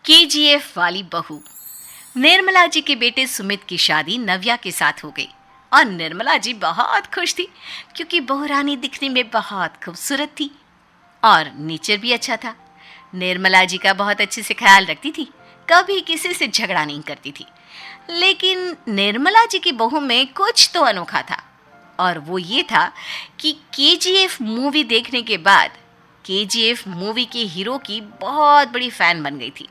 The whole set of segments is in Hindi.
केजीएफ वाली बहू। निर्मला जी के बेटे सुमित की शादी नव्या के साथ हो गई और निर्मला जी बहुत खुश थी क्योंकि बहू रानी दिखने में बहुत खूबसूरत थी और नेचर भी अच्छा था। निर्मला जी का बहुत अच्छे से ख्याल रखती थी, कभी किसी से झगड़ा नहीं करती थी। लेकिन निर्मला जी की बहू में कुछ तो अनोखा था और वो ये था कि केजीएफ मूवी देखने के बाद केजीएफ मूवी के हीरो की बहुत बड़ी फैन बन गई थी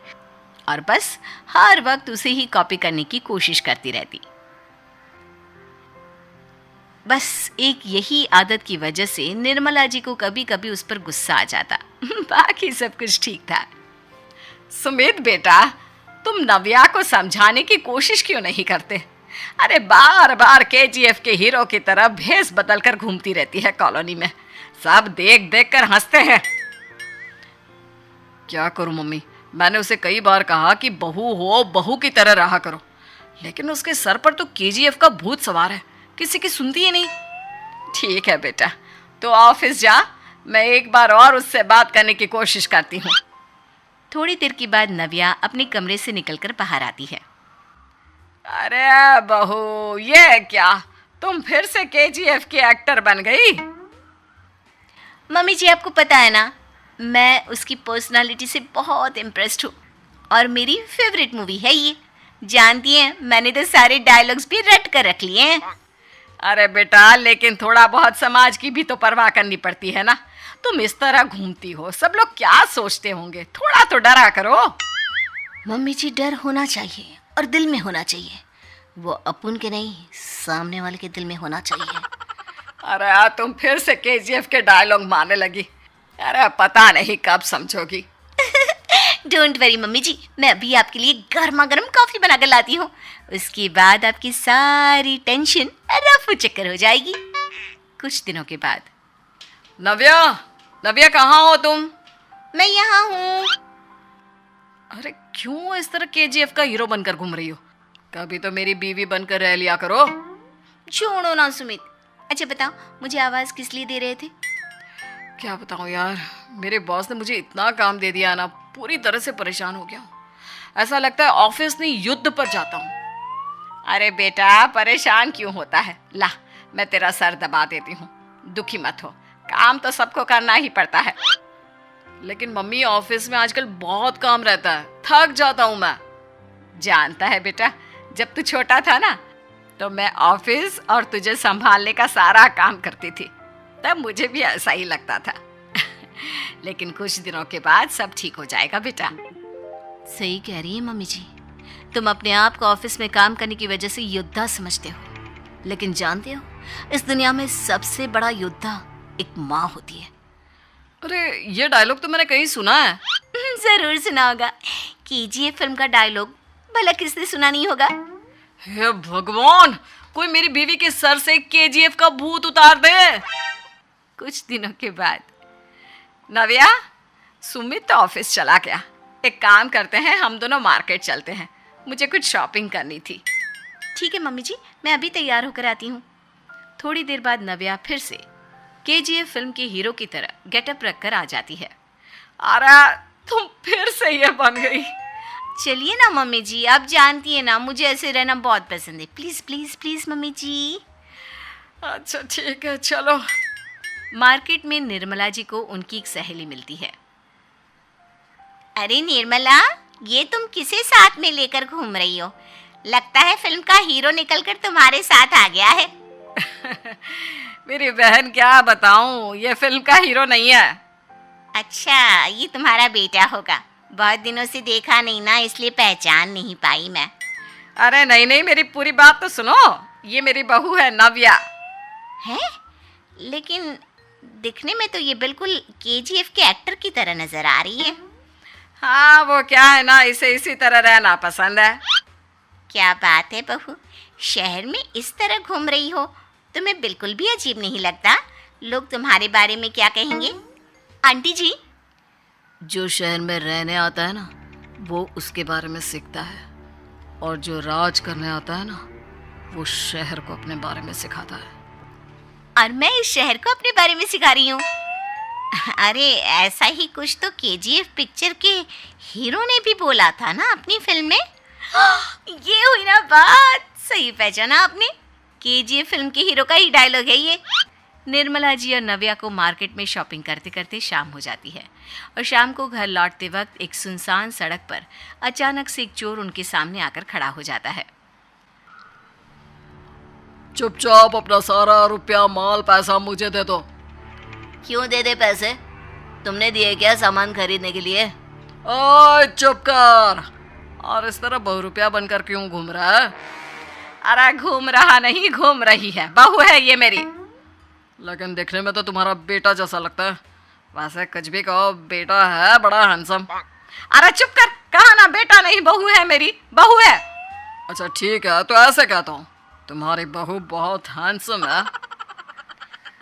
और बस हर वक्त उसे ही कॉपी करने की कोशिश करती रहती। बस एक यही आदत की वजह से निर्मला जी को कभी कभी उस पर गुस्सा आ जाता। बाकी सब कुछ ठीक था। सुमित बेटा, तुम नव्या को समझाने की कोशिश क्यों नहीं करते? अरे बार बार केजीएफ के हीरो की तरह भेस बदलकर घूमती रहती है कॉलोनी में, सब देख देख कर हंसते हैं। क्या करूं मम्मी, मैंने उसे कई बार कहा कि बहू हो, बहू की तरह रहा करो, लेकिन उसके सर पर तो केजीएफ का भूत सवार है, किसी की सुनती ही नहीं। ठीक है बेटा, तो ऑफिस जा, मैं एक बार और उससे बात करने की कोशिश करती हूँ। थोड़ी देर के बाद नव्या अपने कमरे से निकलकर बाहर आती है। अरे बहू, ये क्या, तुम फिर से केजीएफ की एक्टर बन गई? मम्मी जी, आपको पता है ना, मैं उसकी पर्सनालिटी से बहुत इम्प्रेस्ड हूँ और मेरी फेवरेट मूवी है ये। जानती हैं, मैंने तो सारे डायलॉग्स भी रट कर रख लिए हैं। अरे बेटा, लेकिन थोड़ा बहुत समाज की भी तो परवाह करनी पड़ती है ना। तुम इस तरह घूमती हो, सब लोग क्या सोचते होंगे, थोड़ा तो डरा करो। मम्मी जी, डर होना चाहिए और दिल में होना चाहिए, वो अपन के नहीं, सामने वाले के दिल में होना चाहिए। अरे तुम फिर से केजीएफ के डायलॉग मारने लगी। अरे पता नहीं कब समझोगी। डोंट वरी मम्मी जी, मैं अभी आपके लिए गर्मा गर्म कॉफी बना कर लाती हूँ, उसके बाद आपकी सारी टेंशन रफू चक्कर हो जाएगी। कुछ दिनों के बाद। नव्या, नव्या कहाँ हो तुम? मैं यहाँ हूँ। अरे क्यों इस तरह केजीएफ का हीरो बनकर घूम रही हो? कभी तो मेरी बीवी बनकर रह लिया करो। छोड़ो ना सुमित। अच्छा बताओ, मुझे आवाज किस लिए दे रहे थे? क्या बताऊं यार, मेरे बॉस ने मुझे इतना काम दे दिया ना, पूरी तरह से परेशान हो गया हूँ। ऐसा लगता है ऑफिस नहीं युद्ध पर जाता हूँ। अरे बेटा, परेशान क्यों होता है? ला, मैं तेरा सर दबा देती हूँ, दुखी मत हो, काम तो सबको करना ही पड़ता है। लेकिन मम्मी, ऑफिस में आजकल बहुत काम रहता है, थक जाता हूँ मैं। जानता है बेटा, जब तू छोटा था ना, तो मैं ऑफिस और तुझे संभालने का सारा काम करती थी, तब मुझे भी ऐसा ही लगता था। लेकिन कुछ दिनों के बाद सब ठीक हो जाएगा बेटा। सही कह रही है मम्मी जी, तुम अपने आप को ऑफिस में काम करने की वजह से योद्धा समझते हो, लेकिन जानते हो, इस दुनिया में सबसे बड़ा योद्धा एक माँ होती है। अरे ये डायलॉग तो मैंने कहीं सुना है। जरूर सुना होगा, केजीएफ फिल्म का डायलॉग, भला किसने सुना नहीं होगा? हे भगवान, कोई मेरी बीवी के सर से केजीएफ का भूत उतार दे। कुछ दिनों के बाद। नव्या, सुमित तो ऑफिस चला गया, एक काम करते हैं, हम दोनों मार्केट चलते हैं, मुझे कुछ शॉपिंग करनी थी। ठीक है मम्मी जी, मैं अभी तैयार होकर आती हूँ। थोड़ी देर बाद नव्या फिर से केजीएफ फिल्म के हीरो की तरह गेटअप रखकर आ जाती है। अरे तुम फिर से ये बन गई। चलिए ना मम्मी जी, आप जानती है ना, मुझे ऐसे रहना बहुत पसंद है। प्लीज प्लीज प्लीज मम्मी जी। अच्छा ठीक है, चलो। मार्केट में निर्मला जी को उनकी एक सहेली मिलती है। अरे निर्मला, ये तुम किसे साथ में लेकर घूम रही हो? लगता है फिल्म का हीरो निकलकर तुम्हारे साथ आ गया है। मेरी बहन, क्या बताऊं, ये फिल्म का हीरो नहीं है। अच्छा, ये तुम्हारा बेटा होगा, बहुत दिनों से देखा नहीं ना, इसलिए पहचान नहीं पाई मैं। अरे नहीं नहीं, मेरी पूरी बात तो सुनो, ये मेरी बहू है नव्या। है? लेकिन दिखने में तो ये बिल्कुल केजीएफ के एक्टर की तरह नजर आ रही है। हाँ, वो क्या है ना, इसे इसी तरह रहना पसंद है। क्या बात है बहू, शहर में इस तरह घूम रही हो, तुम्हें बिल्कुल भी अजीब नहीं लगता? लोग तुम्हारे बारे में क्या कहेंगे? आंटी जी, जो शहर में रहने आता है ना, वो उसके बारे में सीखता है, और जो राज करने आता है ना, वो शहर को अपने बारे में सिखाता है। और मैं इस शहर को अपने बारे में सिखा रही हूँ। अरे ऐसा ही कुछ तो केजीएफ पिक्चर के हीरो ने भी बोला था ना अपनी फिल्म में। ये हुई ना बात, सही पहचाना आपने। केजीएफ फिल्म के हीरो का ही डायलॉग है ये। निर्मला जी और नव्या को मार्केट में शॉपिंग करते करते शाम हो जाती है और शाम को घर लौटते वक्त एक सुनसान सड़क पर अचानक से एक चोर उनके सामने आकर खड़ा हो जाता है। चुपचाप अपना सारा रुपया माल पैसा मुझे दे दो। क्यों दे दे पैसे? तुमने दिए क्या सामान खरीदने के लिए? ओए चुप कर। और इस तरह बहुरुपया बनकर क्यों घूम रहा है? अरे घूम रहा नहीं, घूम रही है, बहू है ये मेरी। लेकिन देखने में तो तुम्हारा बेटा जैसा लगता है। वैसे कुछ भी कहो, बेटा है बड़ा हैंडसम। अरे चुप कर, कहा ना बेटा नहीं बहू है मेरी, बहू है। अच्छा ठीक है, तो ऐसे कहता हूँ, तुम्हारी बहू बहुत हैंडसम है।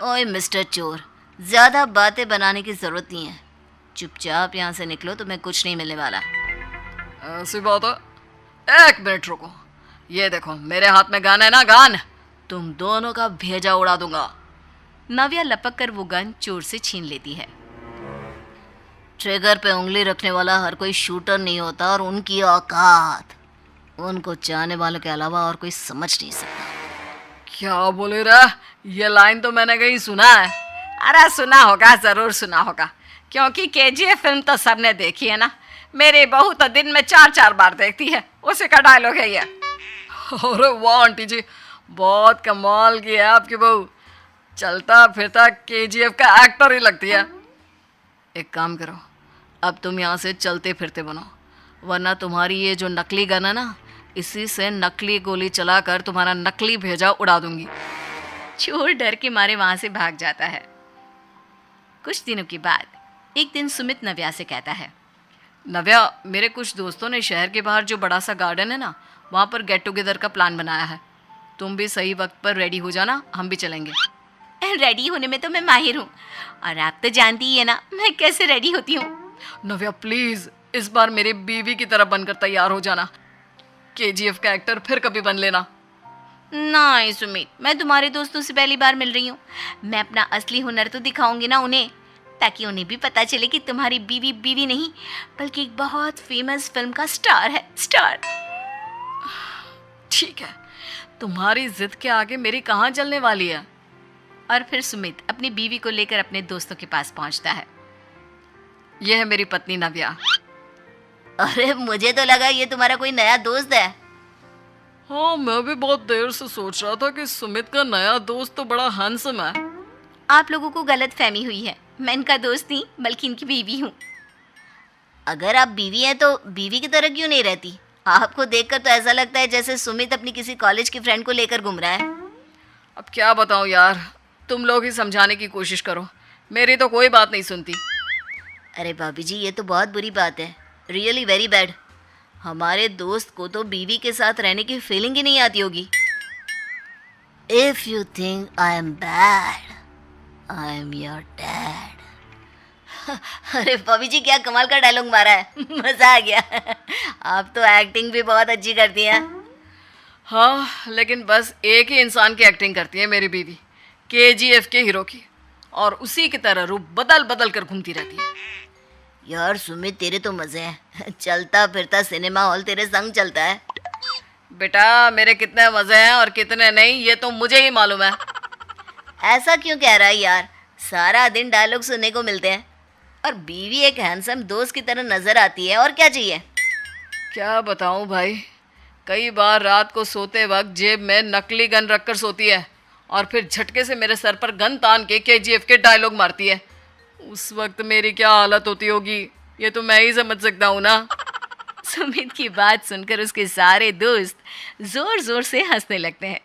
ओए मिस्टर चोर, ज्यादा बातें बनाने की जरूरत नहीं है। चुपचाप यहाँ से निकलो, तुम्हें कुछ नहीं मिलने वाला। ऐसी बात है? एक मिनट रुको, ये देखो मेरे हाथ में गन है ना, गन। तुम दोनों का भेजा उड़ा दूंगा। नव्या लपक कर वो गन चोर से छीन लेती है। ट्रिगर पे उंगली रखने वाला हर कोई शूटर नहीं होता, और उनकी औकात उनको चाहने वालों के अलावा और कोई समझ नहीं सकता। क्या बोले रे? ये लाइन तो मैंने कहीं सुना है। अरे सुना होगा, जरूर सुना होगा, क्योंकि केजीएफ फिल्म तो सबने देखी है ना। मेरी बहू तो दिन में 4-4 बार देखती है, उसी का डायलॉग है ये। अरे वाह आंटी जी, बहुत कमाल की है आपकी बहू। चलता फिरता केजीएफ का एक्टर ही लगती है। एक काम करो, अब तुम यहाँ से चलते फिरते बनो, वरना तुम्हारी ये जो नकली गन है ना, इसी से नकली गोली चलाकर तुम्हारा नकली भेजा उड़ा दूंगी। चोर डर के मारे वहां से भाग जाता है। कुछ दिनों के बाद एक दिन सुमित नव्या से कहता है, नव्या, मेरे कुछ दोस्तों ने शहर के बाहर जो बड़ा सा गार्डन है ना, वहाँ पर गेट टुगेदर का प्लान बनाया है। तुम भी सही वक्त पर रेडी हो जाना, हम भी चलेंगे। रेडी होने में तो मैं माहिर हूँ, और आप तो जानती ही है ना मैं कैसे रेडी होती हूँ। नव्या प्लीज, इस बार मेरी बीवी की तरह बनकर तैयार हो जाना। केजीएफ का एक्टर फिर कभी बन लेना। नहीं सुमित, मैं तुम्हारे दोस्तों से पहली बार मिल रही हूँ। मैं अपना असली हुनर तो दिखाऊंगी ना उन्हें, ताकि उन्हें भी पता चले कि तुम्हारी बीवी बीवी नहीं, बल्कि एक बहुत फेमस फिल्म का स्टार है, स्टार। ठीक है, तुम्हारी जिद के आगे मेरी कहाँ चलने वाली है। और फिर सुमित अपनी बीवी को लेकर अपने दोस्तों के पास पहुंचता है। यह है मेरी पत्नी नव्या। अरे मुझे तो लगा ये तुम्हारा कोई नया दोस्त है। हाँ, मैं भी बहुत देर से सोच रहा था कि सुमित का नया दोस्त तो बड़ा हैंडसम है। आप लोगों को गलत फहमी हुई है, मैं इनका दोस्त नहीं बल्कि इनकी बीवी हूँ। अगर आप बीवी हैं तो बीवी की तरह क्यों नहीं रहती? आपको देखकर तो ऐसा लगता है जैसे सुमित अपनी किसी कॉलेज की फ्रेंड को लेकर घूम रहा है। अब क्या बताऊँ यार, तुम लोग ही समझाने की कोशिश करो, मेरी तो कोई बात नहीं सुनती। अरे भाभी जी, ये तो बहुत बुरी बात है, रियली वेरी बैड। हमारे दोस्त को तो बीवी के साथ रहने की फीलिंग ही नहीं आती होगी। If you think I am bad, I am your dad. अरे भाभी जी, क्या कमाल का डायलॉग मारा है, मजा आ गया। आप तो एक्टिंग भी बहुत अच्छी करती हैं। हाँ, लेकिन बस एक ही इंसान की एक्टिंग करती है मेरी बीवी, केजीएफ के हीरो की, और उसी की तरह रूप बदल बदल कर घूमती रहती है। यार सुमित, तेरे तो मजे हैं, चलता फिरता सिनेमा हॉल तेरे संग चलता है। बेटा, मेरे कितने मजे हैं और कितने नहीं, ये तो मुझे ही मालूम है। ऐसा क्यों कह रहा है यार, सारा दिन डायलॉग सुनने को मिलते हैं, और बीवी एक हैंडसम दोस्त की तरह नजर आती है, और क्या चाहिए। क्या बताऊं भाई, कई बार रात को सोते वक्त जेब में नकली गन रखकर सोती है, और फिर झटके से मेरे सर पर गन तान के केजीएफ के डायलॉग मारती है। उस वक्त मेरी क्या हालत होती होगी, ये तो मैं ही समझ सकता हूँ ना। सुमित की बात सुनकर उसके सारे दोस्त जोर जोर से हंसने लगते हैं।